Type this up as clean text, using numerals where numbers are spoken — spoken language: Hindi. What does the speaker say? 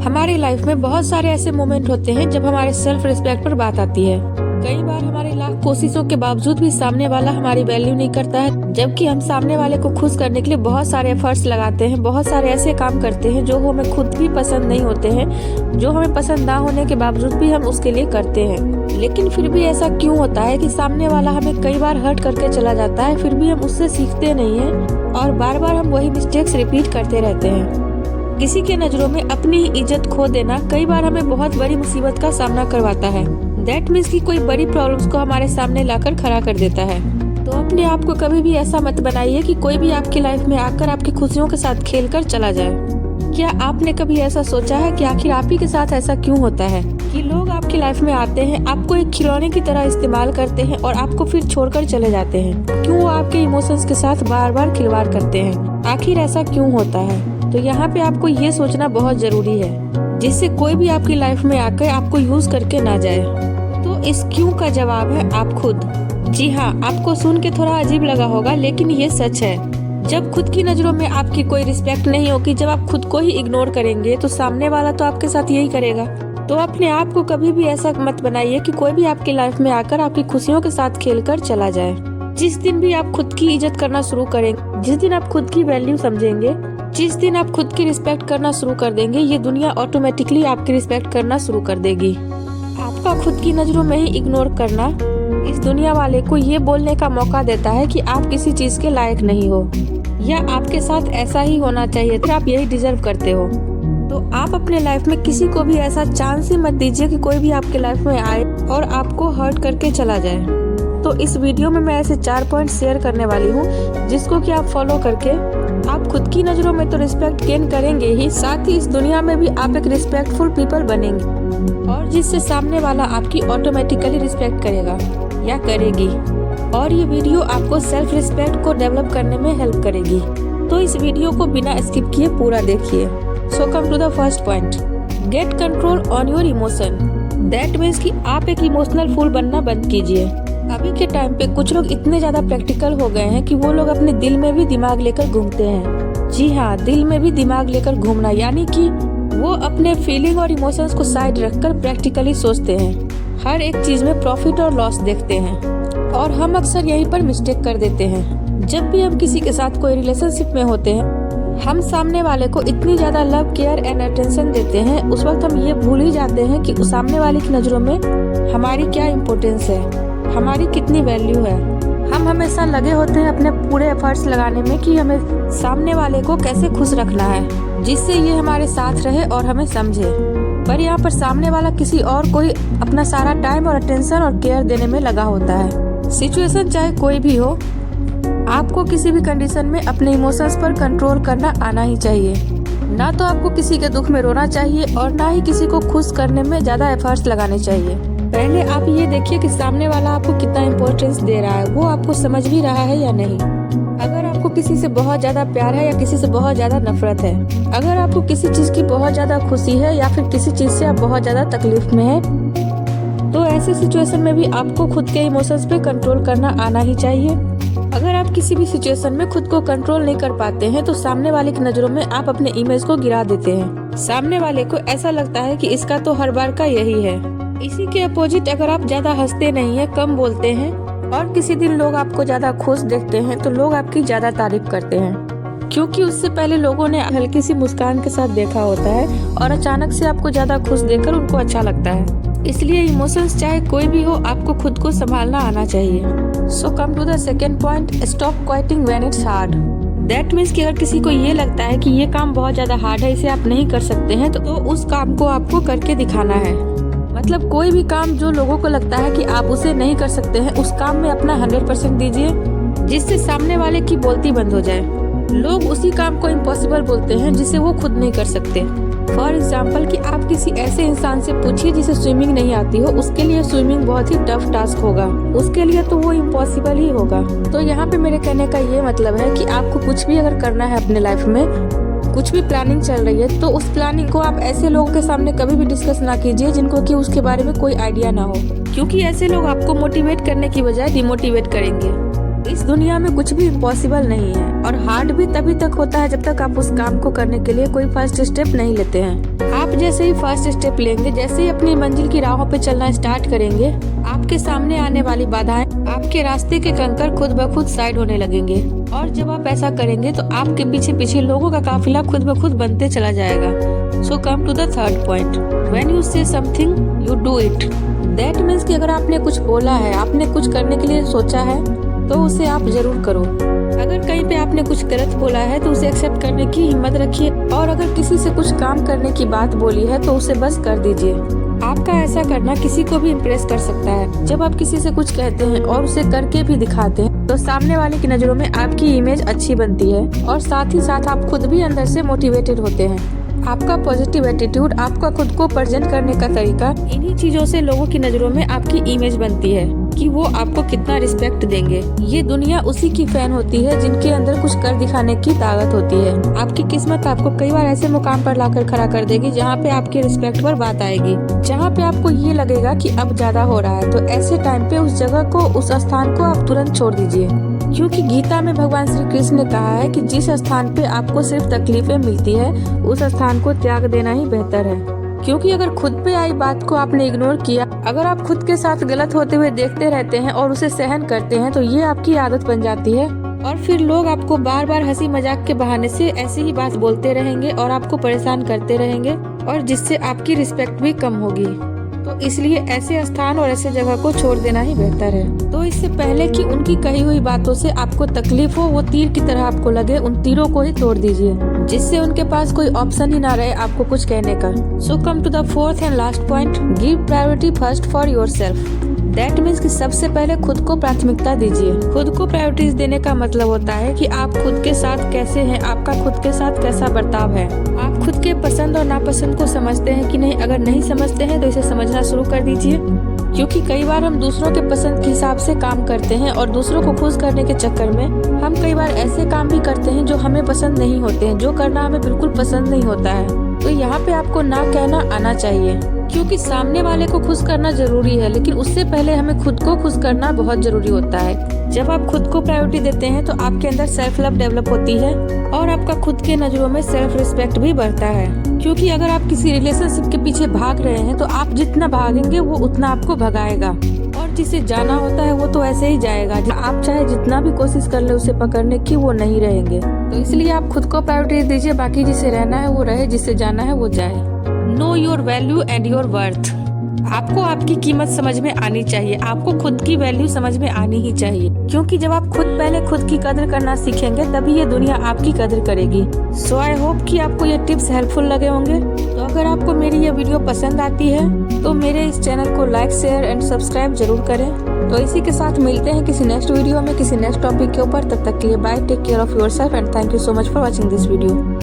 हमारी लाइफ में बहुत सारे ऐसे मोमेंट होते हैं जब हमारे सेल्फ रिस्पेक्ट पर बात आती है। कई बार हमारी लाख कोशिशों के बावजूद भी सामने वाला हमारी वैल्यू नहीं करता है, जबकि हम सामने वाले को खुश करने के लिए बहुत सारे एफर्ट्स लगाते हैं, बहुत सारे ऐसे काम करते हैं जो हमें खुद भी पसंद नहीं होते हैं, जो हमें पसंद ना होने के बावजूद भी हम उसके लिए करते हैं। लेकिन फिर भी ऐसा क्यों होता है कि सामने वाला हमें कई बार हर्ट करके चला जाता है, फिर भी हम उससे सीखते नहीं हैं और बार बार हम वही मिस्टेक्स रिपीट करते रहते हैं। किसी के नजरों में अपनी ही इज्जत खो देना कई बार हमें बहुत बड़ी मुसीबत का सामना करवाता है। दैट मीन्स कि कोई बड़ी प्रॉब्लम्स को हमारे सामने लाकर खड़ा कर देता है। तो अपने आप को कभी भी ऐसा मत बनाइए कि कोई भी आपकी लाइफ में आकर आपकी खुशियों के साथ खेलकर चला जाए। क्या आपने कभी ऐसा सोचा है कि आखिर आप ही के साथ ऐसा क्यों होता है कि लोग आपकी लाइफ में आते हैं, आपको एक खिलौने की तरह इस्तेमाल करते हैं और आपको फिर छोड़कर चले जाते हैं? क्यों वो आपके इमोशंस के साथ बार बार खिलवाड़ करते हैं? आखिर ऐसा क्यों होता है? तो यहाँ पे आपको ये सोचना बहुत जरूरी है, जिससे कोई भी आपकी लाइफ में आकर आपको यूज करके ना जाए। तो इस क्यों का जवाब है आप खुद। जी हाँ, आपको सुन के थोड़ा अजीब लगा होगा, लेकिन ये सच है। जब खुद की नजरों में आपकी कोई रिस्पेक्ट नहीं होगी, जब आप खुद को ही इग्नोर करेंगे, तो सामने वाला तो आपके साथ यही करेगा। तो अपने आप को कभी भी ऐसा मत बनाइए कि कोई भी आपकी लाइफ में आकर आपकी खुशियों के साथ खेलकर चला जाए। जिस दिन भी आप खुद की इज्जत करना शुरू करेंगे, जिस दिन आप खुद की वैल्यू समझेंगे, जिस दिन आप खुद की रिस्पेक्ट करना शुरू कर देंगे, ये दुनिया ऑटोमेटिकली आपकी रिस्पेक्ट करना शुरू कर देगी। आपका खुद की नजरों में ही इग्नोर करना इस दुनिया वाले को ये बोलने का मौका देता है कि आप किसी चीज के लायक नहीं हो, या आपके साथ ऐसा ही होना चाहिए, तो आप यही डिजर्व करते हो। तो आप अपने लाइफ में किसी को भी ऐसा चांस ही मत दीजिए कि कोई भी आपके लाइफ में आए और आपको हर्ट करके चला जाए। तो इस वीडियो में मैं ऐसे 4 पॉइंट शेयर करने वाली हूँ, जिसको कि आप फॉलो करके आप खुद की नजरों में तो रिस्पेक्ट गेन करेंगे ही, साथ ही इस दुनिया में भी आप एक रिस्पेक्टफुल पीपल बनेंगे, और जिससे सामने वाला आपकी ऑटोमेटिकली रिस्पेक्ट करेगा या करेगी। और ये वीडियो आपको सेल्फ रिस्पेक्ट को डेवलप करने में हेल्प करेगी। तो इस वीडियो को बिना स्किप किए पूरा देखिए। So come to the first point, get control on your emotion. That means कि आप एक इमोशनल फूल बनना बंद कीजिए। अभी के टाइम पे कुछ लोग इतने ज्यादा प्रैक्टिकल हो गए हैं कि वो लोग अपने दिल में भी दिमाग लेकर घूमते हैं। जी हाँ, दिल में भी दिमाग लेकर घूमना, यानी कि वो अपने फीलिंग और इमोशंस को साइड रखकर प्रैक्टिकली सोचते हैं। हर एक चीज में प्रॉफिट और लॉस देखते हैं, और हम अक्सर यहीं पर मिस्टेक कर देते हैं। जब भी हम किसी के साथ कोई रिलेशनशिप में होते हैं, हम सामने वाले को इतनी ज्यादा लव, केयर एंड अटेंशन देते हैं, उस वक्त हम ये भूल ही जाते हैं कि उस सामने वाले की नजरों में हमारी क्या इम्पोर्टेंस है, हमारी कितनी वैल्यू है। हम हमेशा लगे होते हैं अपने पूरे एफर्ट्स लगाने में कि हमें सामने वाले को कैसे खुश रखना है, जिससे ये हमारे साथ रहे और हमें समझे। पर यहाँ पर सामने वाला किसी और को ही अपना सारा टाइम और अटेंशन और केयर देने में लगा होता है। सिचुएशन चाहे कोई भी हो, आपको किसी भी कंडीशन में अपने इमोशंस पर कंट्रोल करना आना ही चाहिए। ना तो आपको किसी के दुख में रोना चाहिए और ना ही किसी को खुश करने में ज्यादा एफर्ट्स लगाने चाहिए। पहले आप ये देखिए कि सामने वाला आपको कितना इम्पोर्टेंस दे रहा है, वो आपको समझ भी रहा है या नहीं। अगर आपको किसी से बहुत ज्यादा प्यार है या किसी से बहुत ज्यादा नफरत है, अगर आपको किसी चीज की बहुत ज्यादा खुशी है या फिर किसी चीज से आप बहुत ज्यादा तकलीफ में है, तो ऐसे सिचुएशन में भी आपको खुद के इमोशंस पे कंट्रोल करना आना ही चाहिए। अगर आप किसी भी सिचुएशन में खुद को कंट्रोल नहीं कर पाते हैं, तो सामने वाले की नजरों में आप अपने इमेज को गिरा देते हैं। सामने वाले को ऐसा लगता है कि इसका तो हर बार का यही है। इसी के अपोजिट, अगर आप ज्यादा हंसते नहीं है, कम बोलते हैं और किसी दिन लोग आपको ज्यादा खुश देखते हैं, तो लोग आपकी ज्यादा तारीफ करते हैं, क्योंकि उससे पहले लोगों ने हल्की सी मुस्कान के साथ देखा होता है और अचानक से आपको ज्यादा खुश देखकर उनको अच्छा लगता है। इसलिए इमोशंस चाहे कोई भी हो, आपको खुद को संभालना आना चाहिए। So come to the second point, stop quitting when it's hard. That means कि अगर किसी को ये लगता है कि ये काम बहुत ज्यादा हार्ड है, इसे आप नहीं कर सकते हैं, तो उस काम को आपको करके दिखाना है। मतलब कोई भी काम जो लोगों को लगता है कि आप उसे नहीं कर सकते हैं, उस काम में अपना 100% दीजिए, जिससे सामने वाले की बोलती बंद हो जाए। लोग उसी काम को इम्पॉसिबल बोलते हैं जिसे वो खुद नहीं कर सकते। फॉर एग्जाम्पल कि आप किसी ऐसे इंसान से पूछिए जिसे स्विमिंग नहीं आती हो, उसके लिए स्विमिंग बहुत ही टफ टास्क होगा, उसके लिए तो वो इम्पॉसिबल ही होगा। तो यहाँ पे मेरे कहने का ये मतलब है कि आपको कुछ भी अगर करना है अपने लाइफ में, कुछ भी प्लानिंग चल रही है, तो उस प्लानिंग को आप ऐसे लोगों के सामने कभी भी डिस्कस ना कीजिए जिनको कि उसके बारे में कोई आइडिया ना हो, क्योंकि ऐसे लोग आपको मोटिवेट करने की बजाय डिमोटिवेट करेंगे। इस दुनिया में कुछ भी इम्पॉसिबल नहीं है और हार्ड भी तभी तक होता है जब तक आप उस काम को करने के लिए कोई फर्स्ट स्टेप नहीं लेते हैं। आप जैसे ही फर्स्ट स्टेप लेंगे, जैसे ही अपनी मंजिल की राहों पे चलना स्टार्ट करेंगे, आपके सामने आने वाली बाधाएं, आपके रास्ते के कंकर खुद ब खुद साइड होने लगेंगे। और जब आप ऐसा करेंगे तो आपके पीछे पीछे लोगों का काफिला खुद ब खुद बनते चला जाएगा। So come to the third point, when you say something you do it. That means कि अगर आपने कुछ बोला है, आपने कुछ करने के लिए सोचा है, तो उसे आप जरूर करो। अगर कहीं पे आपने कुछ गलत बोला है तो उसे एक्सेप्ट करने की हिम्मत रखिए, और अगर किसी से कुछ काम करने की बात बोली है तो उसे बस कर दीजिए। आपका ऐसा करना किसी को भी इम्प्रेस कर सकता है। जब आप किसी से कुछ कहते हैं और उसे करके भी दिखाते हैं तो सामने वाले की नजरों में आपकी इमेज अच्छी बनती है, और साथ ही साथ आप खुद भी अंदर से मोटिवेटेड होते हैं। आपका पॉजिटिव एटीट्यूड, आपका खुद को प्रेजेंट करने का तरीका, इन्हीं चीजों से लोगों की नजरों में आपकी इमेज बनती है कि वो आपको कितना रिस्पेक्ट देंगे। ये दुनिया उसी की फैन होती है जिनके अंदर कुछ कर दिखाने की ताकत होती है। आपकी किस्मत आपको कई बार ऐसे मुकाम पर लाकर खड़ा कर देगी जहाँ पे आपके रिस्पेक्ट पर बात आएगी, जहाँ पे आपको ये लगेगा कि अब ज्यादा हो रहा है। तो ऐसे टाइम पे उस जगह को, उस स्थान को आप तुरंत छोड़ दीजिए, क्योंकि गीता में भगवान श्री कृष्ण ने कहा है कि जिस स्थान पे आपको सिर्फ तकलीफें मिलती है, उस स्थान को त्याग देना ही बेहतर है। क्योंकि अगर खुद पे आई बात को आपने इग्नोर किया, अगर आप खुद के साथ गलत होते हुए देखते रहते हैं और उसे सहन करते हैं, तो ये आपकी आदत बन जाती है, और फिर लोग आपको बार बार हंसी मजाक के बहाने से ऐसी ही बात बोलते रहेंगे और आपको परेशान करते रहेंगे, और जिससे आपकी रिस्पेक्ट भी कम होगी। तो इसलिए ऐसे स्थान और ऐसे जगह को छोड़ देना ही बेहतर है। तो इससे पहले कि उनकी कही हुई बातों से आपको तकलीफ हो, वो तीर की तरह आपको लगे, उन तीरों को ही तोड़ दीजिए, जिससे उनके पास कोई ऑप्शन ही ना रहे आपको कुछ कहने का। So come to the fourth and last point, give priority first for yourself. That means कि सबसे पहले खुद को प्राथमिकता दीजिए। खुद को प्रायोरिटीज देने का मतलब होता है कि आप खुद के साथ कैसे हैं, आपका खुद के साथ कैसा बर्ताव है, आप खुद के पसंद और नापसंद को समझते हैं कि नहीं। अगर नहीं समझते हैं तो इसे समझना शुरू कर दीजिए, क्योंकि कई बार हम दूसरों के पसंद के हिसाब से काम करते हैं और दूसरों को खुश करने के चक्कर में हम कई बार ऐसे काम भी करते हैं जो हमें पसंद नहीं होते हैं, जो करना हमें बिल्कुल पसंद नहीं होता है। तो यहाँ पे आपको ना कहना आना चाहिए, क्योंकि सामने वाले को खुश करना जरूरी है, लेकिन उससे पहले हमें खुद को खुश करना बहुत जरूरी होता है। जब आप खुद को प्रायोरिटी देते हैं तो आपके अंदर सेल्फ लव डेवलप होती है, और आपका खुद के नजरों में सेल्फ रिस्पेक्ट भी बढ़ता है। क्योंकि अगर आप किसी रिलेशनशिप के पीछे भाग रहे हैं तो आप जितना भागेंगे वो उतना आपको भगाएगा, और जिसे जाना होता है वो तो ऐसे ही जाएगा। आप चाहे जितना भी कोशिश कर ले उसे पकड़ने की, वो नहीं रहेंगे। तो इसलिए आप खुद को प्रायोरिटी दीजिए, बाकी जिसे रहना है वो रहे, जिसे जाना है वो जाए। Know your value and your worth. आपको आपकी कीमत समझ में आनी चाहिए, आपको खुद की वैल्यू समझ में आनी ही चाहिए, क्योंकि जब आप खुद पहले खुद की कदर करना सीखेंगे तभी ये दुनिया आपकी कदर करेगी। सो आई होप कि आपको ये टिप्स हेल्पफुल लगे होंगे। तो अगर आपको मेरी ये वीडियो पसंद आती है तो मेरे इस चैनल को लाइक, शेयर एंड सब्सक्राइब जरूर करें। तो इसी के साथ मिलते हैं किसी नेक्स्ट वीडियो में, किसी नेक्स्ट टॉपिक के ऊपर। तब तक के लिए bye, take care of yourself and thank you so much for watching this video.